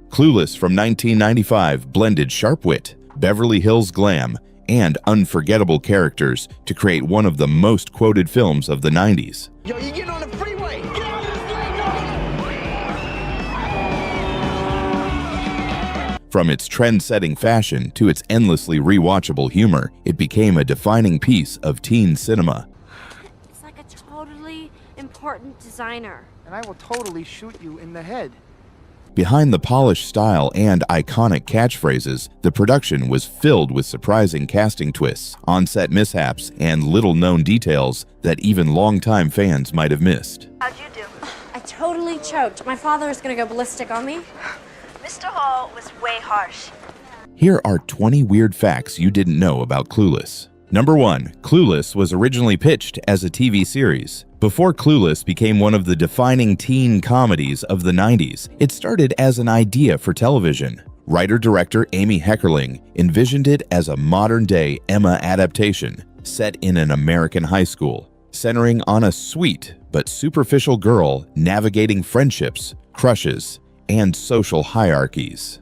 Clueless from 1995 blended sharp wit, Beverly Hills glam, and unforgettable characters to create one of the most quoted films of the 90s. Yo, you get on the freeway! Get on the freeway! From its trend-setting fashion to its endlessly rewatchable humor, it became a defining piece of teen cinema. It's like a totally important designer. And I will totally shoot you in the head. Behind the polished style and iconic catchphrases, the production was filled with surprising casting twists, on-set mishaps, and little-known details that even longtime fans might have missed. How'd you do? I totally choked. My father is gonna go ballistic on me. Mr. Hall was way harsh. Here are 20 weird facts you didn't know about Clueless. Number 1. Clueless was originally pitched as a TV series. Before Clueless became one of the defining teen comedies of the 90s, it started as an idea for television. Writer-director Amy Heckerling envisioned it as a modern-day Emma adaptation set in an American high school, centering on a sweet but superficial girl navigating friendships, crushes, and social hierarchies.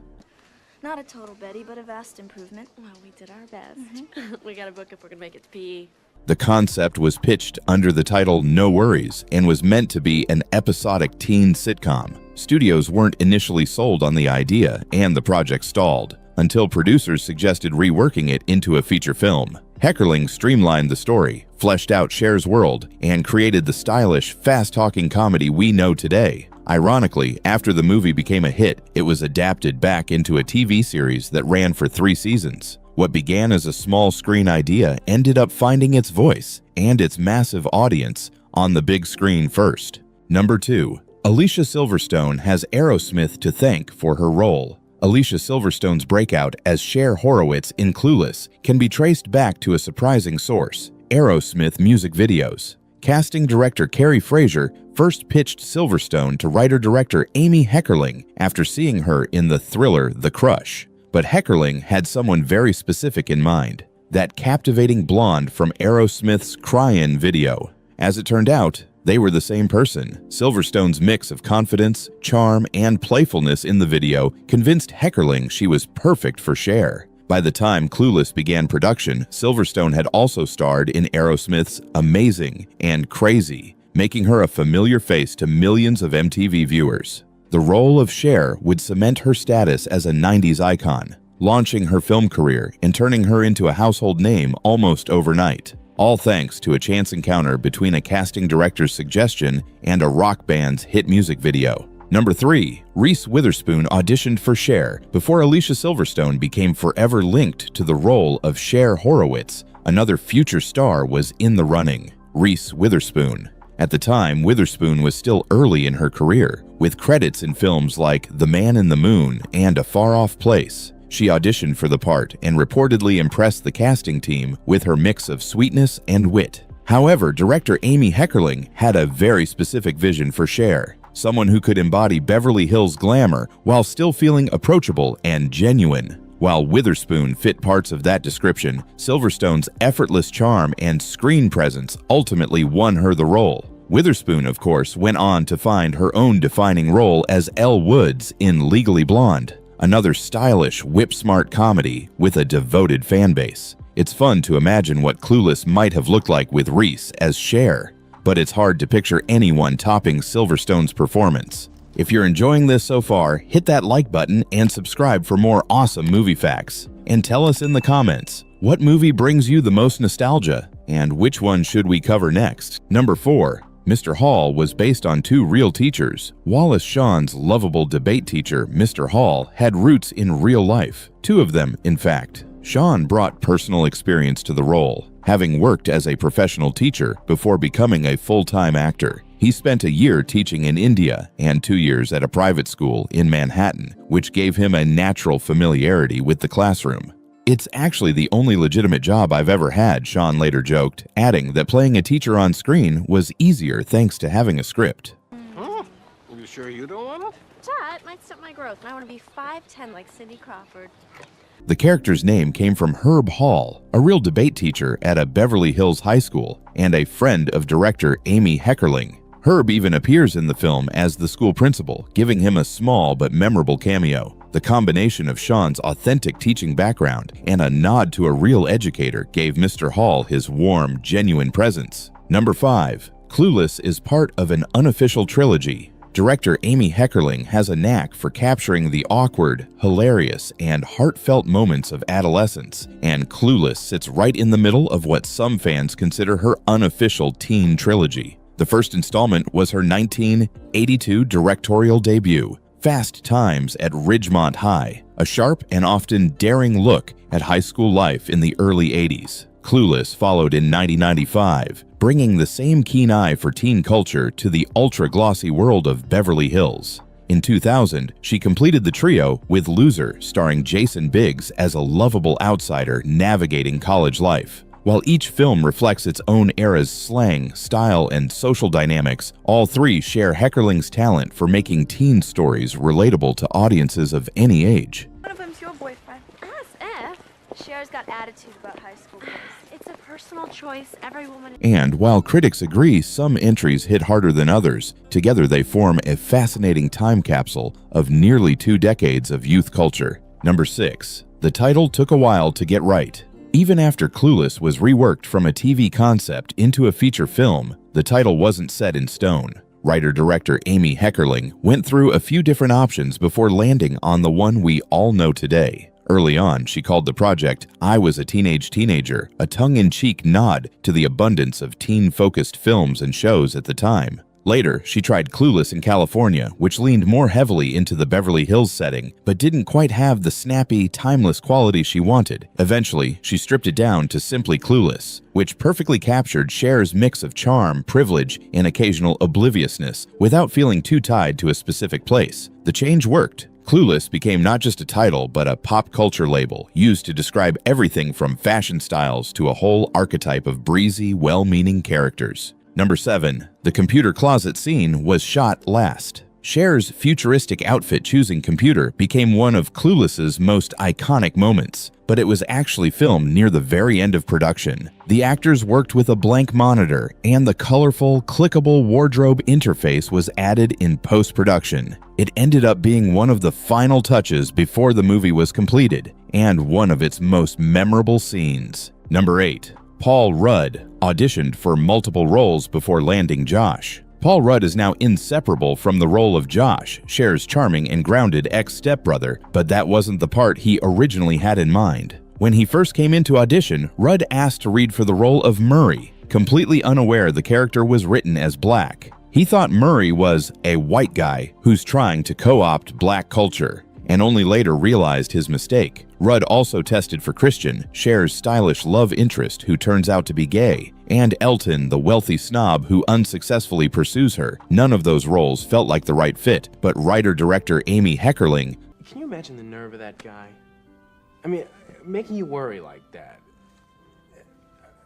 Not a total Betty, but a vast improvement. Well, we did our best. We gotta book if we're gonna make it to PE. The concept was pitched under the title No Worries and was meant to be an episodic teen sitcom. Studios weren't initially sold on the idea, and the project stalled, until producers suggested reworking it into a feature film. Heckerling streamlined the story, fleshed out Cher's world, and created the stylish, fast-talking comedy we know today. Ironically, after the movie became a hit, it was adapted back into a TV series that ran for 3 seasons. What began as a small screen idea ended up finding its voice and its massive audience on the big screen first. Number 2. Alicia Silverstone has Aerosmith to thank for her role. Alicia Silverstone's breakout as Cher Horowitz in Clueless can be traced back to a surprising source: Aerosmith music videos. Casting director Carrie Fraser first pitched Silverstone to writer-director Amy Heckerling after seeing her in the thriller The Crush. But Heckerling had someone very specific in mind: that captivating blonde from Aerosmith's Cryin' video. As it turned out, they were the same person. Silverstone's mix of confidence, charm, and playfulness in the video convinced Heckerling she was perfect for Cher. By the time Clueless began production, Silverstone had also starred in Aerosmith's Amazing and Crazy, making her a familiar face to millions of MTV viewers. The role of Cher would cement her status as a 90s icon, launching her film career and turning her into a household name almost overnight, all thanks to a chance encounter between a casting director's suggestion and a rock band's hit music video. Number 3. Reese Witherspoon auditioned for Cher before Alicia Silverstone became forever linked to the role of Cher Horowitz. Another future star was in the running: Reese Witherspoon. At the time, Witherspoon was still early in her career, with credits in films like The Man in the Moon and A Far Off Place. She auditioned for the part and reportedly impressed the casting team with her mix of sweetness and wit. However, director Amy Heckerling had a very specific vision for Cher: someone who could embody Beverly Hills glamour while still feeling approachable and genuine. While Witherspoon fit parts of that description, Silverstone's effortless charm and screen presence ultimately won her the role. Witherspoon, of course, went on to find her own defining role as Elle Woods in Legally Blonde, another stylish, whip-smart comedy with a devoted fan base. It's fun to imagine what Clueless might have looked like with Reese as Cher, but it's hard to picture anyone topping Silverstone's performance. If you're enjoying this so far, hit that like button and subscribe for more awesome movie facts. And tell us in the comments, what movie brings you the most nostalgia, and which one should we cover next? Number 4. Mr. Hall was based on 2 real teachers. Wallace Shawn's lovable debate teacher, Mr. Hall, had roots in real life. 2 of them, in fact. Shawn brought personal experience to the role, having worked as a professional teacher before becoming a full-time actor. He spent a year teaching in India and 2 years at a private school in Manhattan, which gave him a natural familiarity with the classroom. "It's actually the only legitimate job I've ever had," Shawn later joked, adding that playing a teacher on screen was easier thanks to having a script. Are you sure you don't want it? That might stunt my growth. I want to be 5'10" like Cindy Crawford. The character's name came from Herb Hall, a real debate teacher at a Beverly Hills high school and a friend of director Amy Heckerling. Herb even appears in the film as the school principal, giving him a small but memorable cameo. The combination of Sean's authentic teaching background and a nod to a real educator gave Mr. Hall his warm, genuine presence. Number 5. Clueless is part of an unofficial trilogy. Director Amy Heckerling has a knack for capturing the awkward, hilarious, and heartfelt moments of adolescence, and Clueless sits right in the middle of what some fans consider her unofficial teen trilogy. The first installment was her 1982 directorial debut, Fast Times at Ridgemont High, a sharp and often daring look at high school life in the early 80s. Clueless followed in 1995, bringing the same keen eye for teen culture to the ultra-glossy world of Beverly Hills. In 2000, she completed the trio with Loser, starring Jason Biggs as a lovable outsider navigating college life. While each film reflects its own era's slang, style, and social dynamics, all three share Heckerling's talent for making teen stories relatable to audiences of any age. One of them's your boyfriend. As if. Cher's got attitude about high school boys. It's a personal choice. Every woman. And while critics agree some entries hit harder than others, together they form a fascinating time capsule of nearly 2 decades of youth culture. Number 6. The title took a while to get right. Even after Clueless was reworked from a TV concept into a feature film, the title wasn't set in stone. Writer-director Amy Heckerling went through a few different options before landing on the one we all know today. Early on, she called the project I Was a Teenager, a tongue-in-cheek nod to the abundance of teen-focused films and shows at the time. Later, she tried Clueless in California, which leaned more heavily into the Beverly Hills setting, but didn't quite have the snappy, timeless quality she wanted. Eventually, she stripped it down to simply Clueless, which perfectly captured Cher's mix of charm, privilege, and occasional obliviousness without feeling too tied to a specific place. The change worked. Clueless became not just a title, but a pop culture label used to describe everything from fashion styles to a whole archetype of breezy, well-meaning characters. Number 7. The computer closet scene was shot last. Cher's futuristic outfit-choosing computer became one of Clueless's most iconic moments, but it was actually filmed near the very end of production. The actors worked with a blank monitor, and the colorful, clickable wardrobe interface was added in post-production. It ended up being one of the final touches before the movie was completed, and one of its most memorable scenes. Number 8. Paul Rudd auditioned for multiple roles before landing Josh. Paul Rudd is now inseparable from the role of Josh, Cher's charming and grounded ex-stepbrother, but that wasn't the part he originally had in mind. When he first came into Audition, Rudd asked to read for the role of Murray, completely unaware the character was written as black. He thought Murray was a white guy who's trying to co-opt black culture, and only later realized his mistake. Rudd also tested for Christian, Cher's stylish love interest who turns out to be gay, and Elton, the wealthy snob who unsuccessfully pursues her. None of those roles felt like the right fit, but writer-director Amy Heckerling— Can you imagine the nerve of that guy? I mean, making you worry like that.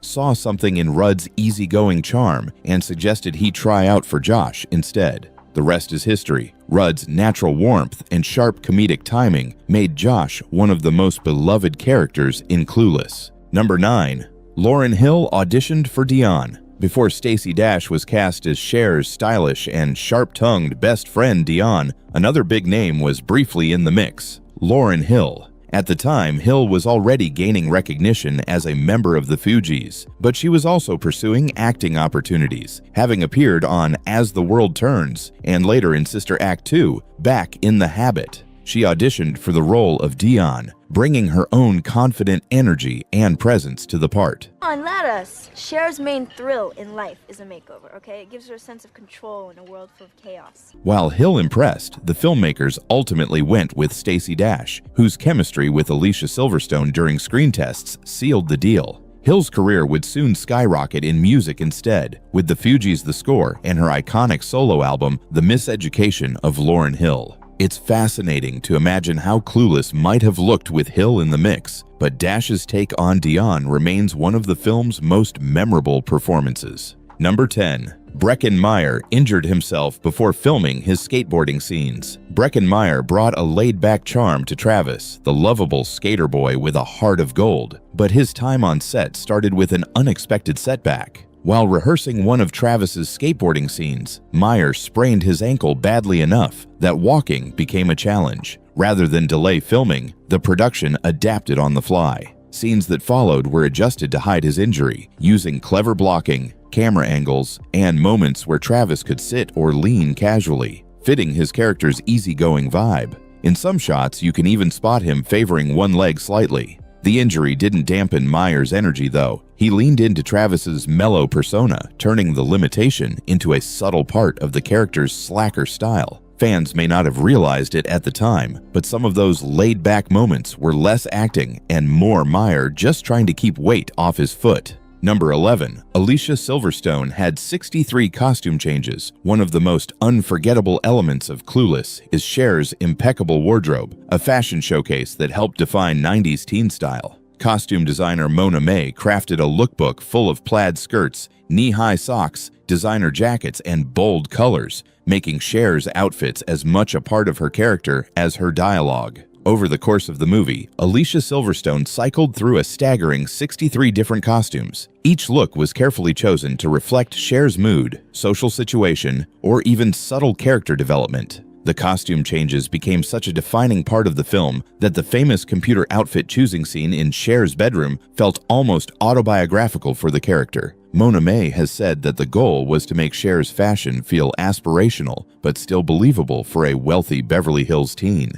saw something in Rudd's easygoing charm and suggested he try out for Josh instead. The rest is history. Rudd's natural warmth and sharp comedic timing made Josh one of the most beloved characters in Clueless. Number 9. Lauryn Hill auditioned for Dion. Before Stacey Dash was cast as Cher's stylish and sharp-tongued best friend Dion, another big name was briefly in the mix: Lauryn Hill. At the time, Hill was already gaining recognition as a member of the Fugees, but she was also pursuing acting opportunities, having appeared on As the World Turns, and later in Sister Act 2, Back in the Habit. She auditioned for the role of Dion, bringing her own confident energy and presence to the part. Come on, let us. Cher's main thrill in life is a makeover, okay? It gives her a sense of control in a world full of chaos. While Hill impressed, the filmmakers ultimately went with Stacey Dash, whose chemistry with Alicia Silverstone during screen tests sealed the deal. Hill's career would soon skyrocket in music instead, with the Fugees' The Score and her iconic solo album, The Miseducation of Lauryn Hill. It's fascinating to imagine how Clueless might have looked with Hill in the mix, but Dash's take on Dion remains one of the film's most memorable performances. Number 10. Breckin Meyer injured himself before filming his skateboarding scenes. Breckin Meyer brought a laid-back charm to Travis, the lovable skater boy with a heart of gold, but his time on set started with an unexpected setback. While rehearsing one of Travis's skateboarding scenes, Meyer sprained his ankle badly enough that walking became a challenge. Rather than delay filming, the production adapted on the fly. Scenes that followed were adjusted to hide his injury, using clever blocking, camera angles, and moments where Travis could sit or lean casually, fitting his character's easygoing vibe. In some shots, you can even spot him favoring one leg slightly. The injury didn't dampen Meyer's energy, though. He leaned into Travis's mellow persona, turning the limitation into a subtle part of the character's slacker style. Fans may not have realized it at the time, but some of those laid-back moments were less acting and more Meyer just trying to keep weight off his foot. Number 11. Alicia Silverstone had 63 costume changes. One of the most unforgettable elements of Clueless is Cher's impeccable wardrobe, a fashion showcase that helped define 90s teen style. Costume designer Mona May crafted a lookbook full of plaid skirts, knee-high socks, designer jackets, and bold colors, making Cher's outfits as much a part of her character as her dialogue. Over the course of the movie, Alicia Silverstone cycled through a staggering 63 different costumes. Each look was carefully chosen to reflect Cher's mood, social situation, or even subtle character development. The costume changes became such a defining part of the film that the famous computer outfit choosing scene in Cher's bedroom felt almost autobiographical for the character. Mona May has said that the goal was to make Cher's fashion feel aspirational, but still believable for a wealthy Beverly Hills teen.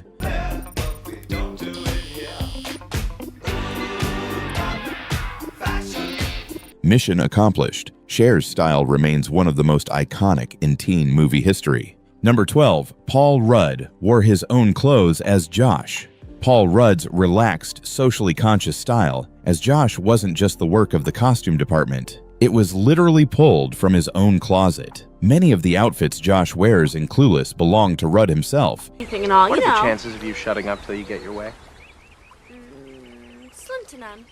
Mission accomplished. Cher's style remains one of the most iconic in teen movie history. Number 12. Paul Rudd wore his own clothes as Josh. Paul Rudd's relaxed, socially conscious style as Josh wasn't just the work of the costume department. It was literally pulled from his own closet. Many of the outfits Josh wears in Clueless belong to Rudd himself. Anything and all, What are the chances of you shutting up till you get your way? Slim to none.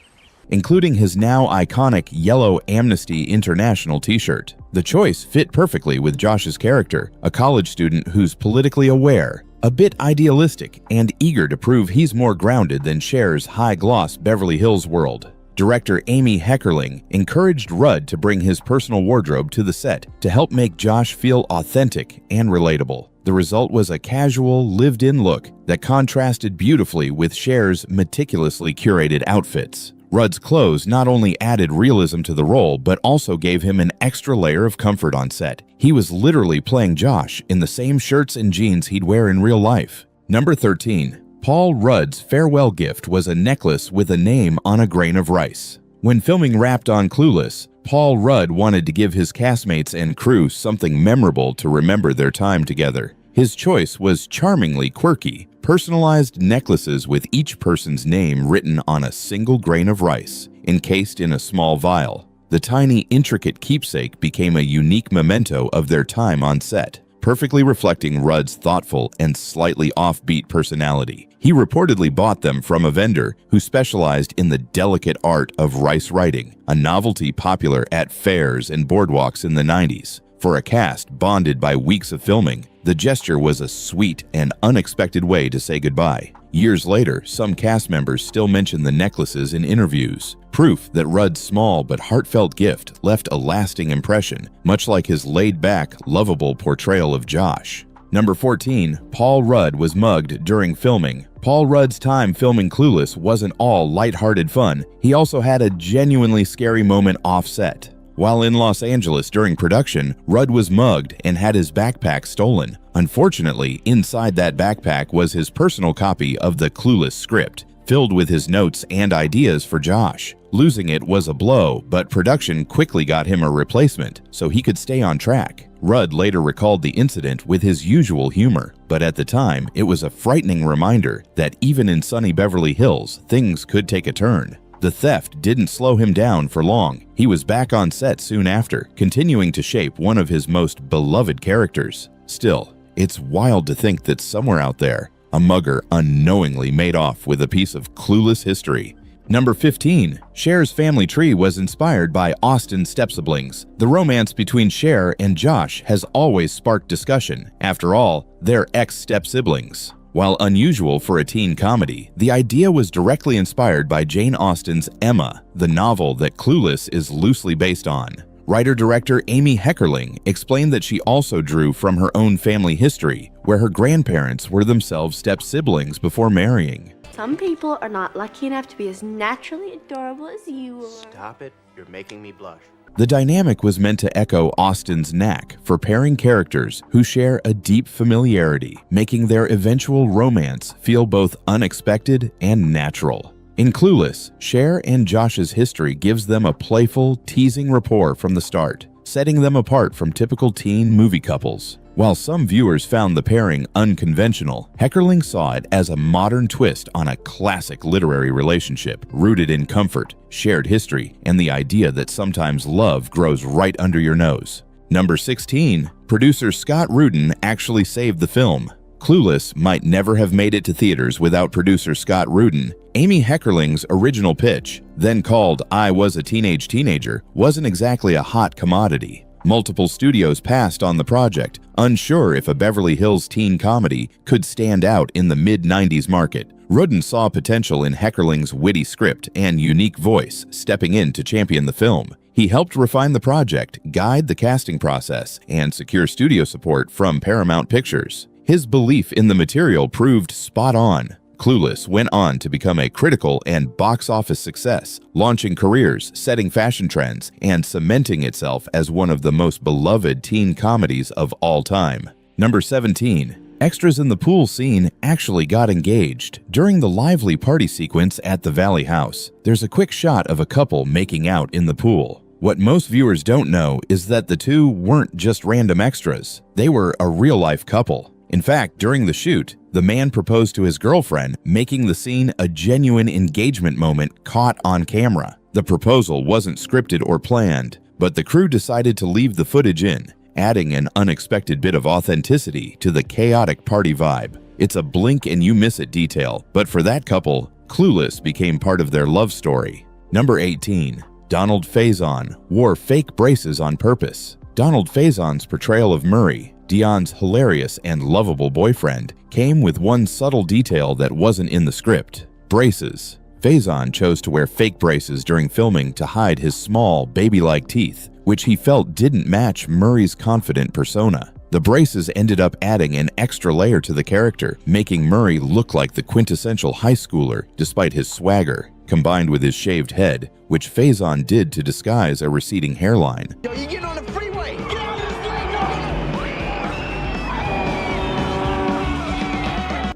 Including his now iconic yellow Amnesty International t-shirt. The choice fit perfectly with Josh's character, a college student who's politically aware, a bit idealistic, and eager to prove he's more grounded than Cher's high-gloss Beverly Hills world. Director Amy Heckerling encouraged Rudd to bring his personal wardrobe to the set to help make Josh feel authentic and relatable. The result was a casual, lived-in look that contrasted beautifully with Cher's meticulously curated outfits. Rudd's clothes not only added realism to the role, but also gave him an extra layer of comfort on set. He was literally playing Josh in the same shirts and jeans he'd wear in real life. Number 13. Paul Rudd's farewell gift was a necklace with a name on a grain of rice. When filming wrapped on Clueless, Paul Rudd wanted to give his castmates and crew something memorable to remember their time together. His choice was charmingly quirky, personalized necklaces with each person's name written on a single grain of rice, encased in a small vial. The tiny, intricate keepsake became a unique memento of their time on set, perfectly reflecting Rudd's thoughtful and slightly offbeat personality. He reportedly bought them from a vendor who specialized in the delicate art of rice writing, a novelty popular at fairs and boardwalks in the 90s. For a cast bonded by weeks of filming, the gesture was a sweet and unexpected way to say goodbye. Years later, some cast members still mention the necklaces in interviews, proof that Rudd's small but heartfelt gift left a lasting impression, much like his laid-back, lovable portrayal of Josh. Number 14. Paul Rudd was mugged during filming. Paul Rudd's time filming Clueless wasn't all lighthearted fun. He also had a genuinely scary moment off-set. While in Los Angeles during production, Rudd was mugged and had his backpack stolen. Unfortunately, inside that backpack was his personal copy of the Clueless script, filled with his notes and ideas for Josh. Losing it was a blow, but production quickly got him a replacement so he could stay on track. Rudd later recalled the incident with his usual humor, but at the time, it was a frightening reminder that even in sunny Beverly Hills, things could take a turn. The theft didn't slow him down for long. He was back on set soon after, continuing to shape one of his most beloved characters. Still, it's wild to think that somewhere out there, a mugger unknowingly made off with a piece of Clueless history. Number 15. Cher's family tree was inspired by Austen step-siblings. The romance between Cher and Josh has always sparked discussion. After all, they're ex-step-siblings. While unusual for a teen comedy, the idea was directly inspired by Jane Austen's Emma, the novel that Clueless is loosely based on. Writer-director Amy Heckerling explained that she also drew from her own family history, where her grandparents were themselves step-siblings before marrying. Some people are not lucky enough to be as naturally adorable as you are. Stop it. You're making me blush. The dynamic was meant to echo Austen's knack for pairing characters who share a deep familiarity, making their eventual romance feel both unexpected and natural. In Clueless, Cher and Josh's history gives them a playful, teasing rapport from the start, setting them apart from typical teen movie couples. While some viewers found the pairing unconventional, Heckerling saw it as a modern twist on a classic literary relationship rooted in comfort, shared history, and the idea that sometimes love grows right under your nose. Number 16. Producer Scott Rudin actually saved the film. Clueless might never have made it to theaters without producer Scott Rudin. Amy Heckerling's original pitch, then called I Was a Teenager, wasn't exactly a hot commodity. Multiple studios passed on the project, unsure if a Beverly Hills teen comedy could stand out in the mid-90s market. Rudin saw potential in Heckerling's witty script and unique voice, stepping in to champion the film. He helped refine the project, guide the casting process, and secure studio support from Paramount Pictures. His belief in the material proved spot on. Clueless went on to become a critical and box office success, launching careers, setting fashion trends, and cementing itself as one of the most beloved teen comedies of all time. Number 17. Extras in the pool scene actually got engaged. During the lively party sequence at the Valley House, there's a quick shot of a couple making out in the pool. What most viewers don't know is that the two weren't just random extras. They were a real-life couple. In fact, during the shoot, the man proposed to his girlfriend, making the scene a genuine engagement moment caught on camera. The proposal wasn't scripted or planned, but the crew decided to leave the footage in, adding an unexpected bit of authenticity to the chaotic party vibe. It's a blink-and-you-miss-it detail, but for that couple, Clueless became part of their love story. Number 18. Donald Faison wore fake braces on purpose. Donald Faison's portrayal of Murray, Dion's hilarious and lovable boyfriend, came with one subtle detail that wasn't in the script: braces. Faison chose to wear fake braces during filming to hide his small, baby-like teeth, which he felt didn't match Murray's confident persona. The braces ended up adding an extra layer to the character, making Murray look like the quintessential high schooler despite his swagger, combined with his shaved head, which Faison did to disguise a receding hairline. Yo, you get on the freeway! Get out of this thing!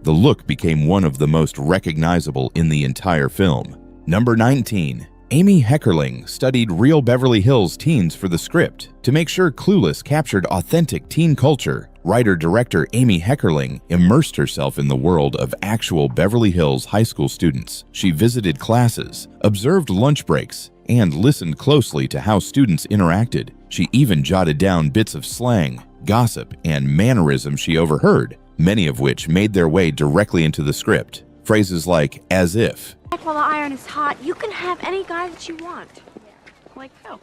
The look became one of the most recognizable in the entire film. Number 19. Amy Heckerling studied real Beverly Hills teens for the script. To make sure Clueless captured authentic teen culture, writer-director Amy Heckerling immersed herself in the world of actual Beverly Hills high school students. She visited classes, observed lunch breaks, and listened closely to how students interacted. She even jotted down bits of slang, gossip, and mannerisms she overheard, many of which made their way directly into the script. Phrases like "as if," While the iron is hot, you can have any guy that you want. Like, oh,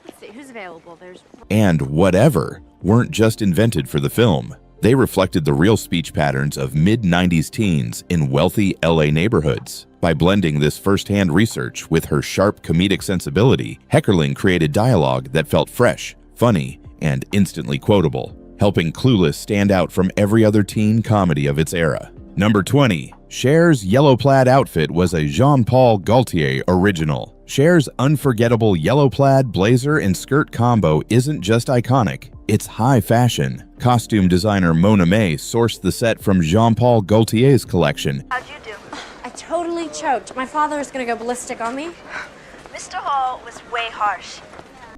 let's see, who's available? There's... and "whatever" weren't just invented for the film. They reflected the real speech patterns of mid-90s teens in wealthy LA neighborhoods. By blending this first-hand research with her sharp comedic sensibility, Heckerling created dialogue that felt fresh, funny, and instantly quotable, helping Clueless stand out from every other teen comedy of its era. Number 20. Cher's yellow plaid outfit was a Jean-Paul Gaultier original. Cher's unforgettable yellow plaid blazer and skirt combo isn't just iconic, it's high fashion. Costume designer Mona May sourced the set from Jean-Paul Gaultier's collection. How'd you do? I totally choked. My father is gonna go ballistic on me. Mr. Hall was way harsh.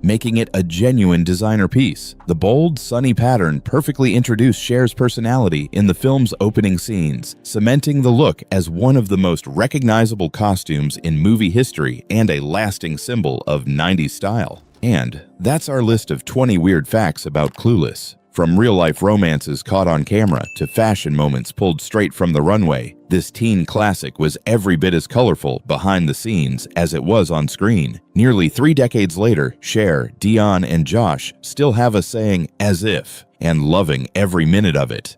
Making it a genuine designer piece. The bold, sunny pattern perfectly introduced Cher's personality in the film's opening scenes, cementing the look as one of the most recognizable costumes in movie history and a lasting symbol of 90s style. And that's our list of 20 weird facts about Clueless. From real-life romances caught on camera to fashion moments pulled straight from the runway, this teen classic was every bit as colorful behind the scenes as it was on screen. Nearly 3 decades later, Cher, Dion, and Josh still have us saying "as if" and loving every minute of it.